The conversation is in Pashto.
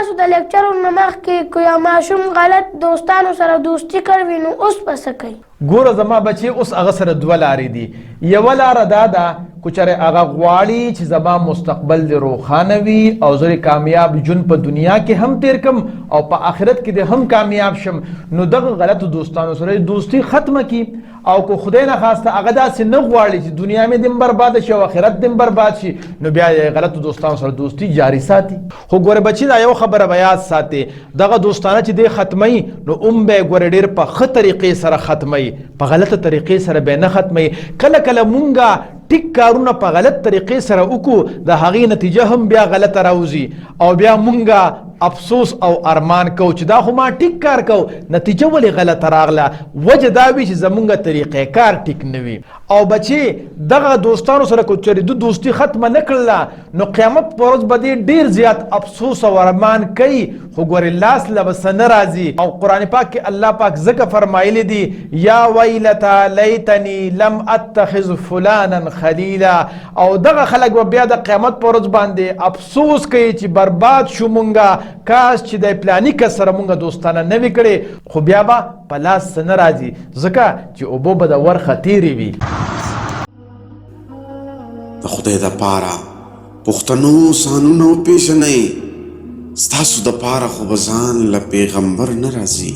تاسو د لیکچرونو مخکې که یو ماشوم غلط دوستانو سره دوستي کوي نو اوس به څه کوي؟ ګوره زما بچي اوس هغه سره دوه لارې دي. یوه لاره دا ده که چېرې هغه غواړي چې زما مستقبل دې روښانه وي او زه کامیاب ژوند په دنیا کې هم تیر کم او په آخرت کې دې هم کامیاب شم، نو دغه غلطو دوستانو سره دوستي ختمه کړي. او که خدای نه خواسته هغه داسې نه غواړي چې دنیا مې دې برباده شي او آخرت دې برباد شي، نو بیا یې غلطو دوستانو سره دوستي جاري ساتي. خو ګوره بچي دا یو خبره به یاد ساتي، دغه دوستانه چې دی ختموي نو به یې ګوره ډېر په ښه طریقې سره ختموي، په غلطه طریقې سره به نه ختموي. کله کله مونږه ټیک کارونه په غلط طریقې سره وکړو، د هغې نتیجه هم بیا غلطه راوځي او بیا مونږه افسوس او ارمان کو چې دا خو ما ټیک کار کو، نتیجه ولې غلطه راغله؟ وجه دا وي چې زمونږ طریقې کار ټیک نه وي. او بچي دغه دوستانو سره که چېرې د دوستي ختمه نه کړله نو قیامت په ورځ به دې ډېر زیات افسوس او ارمان کوي، خو ګورې لاس له به څه نه راځي. او قرآن پاک کې الله پاک ځکه فرمایلی دي یا ویلتا لیتنی لم اتخذ فلانا خلیلا. او دغه خلک به بیا د قیامت په ورځ باندې افسوس کوي چې برباد شو مونږه، کاش چې د پلاني کس سره مونږه دوستانه نه وي کړې، خو بیا به په لاس څه نه راځي ځکه چې اوبه به د ورخه تېرې وي. د خدای دپاره پښتنو سانونه وپېژنئ، ستاسو دپاره خو به ځان له پیغمبر نه راځي.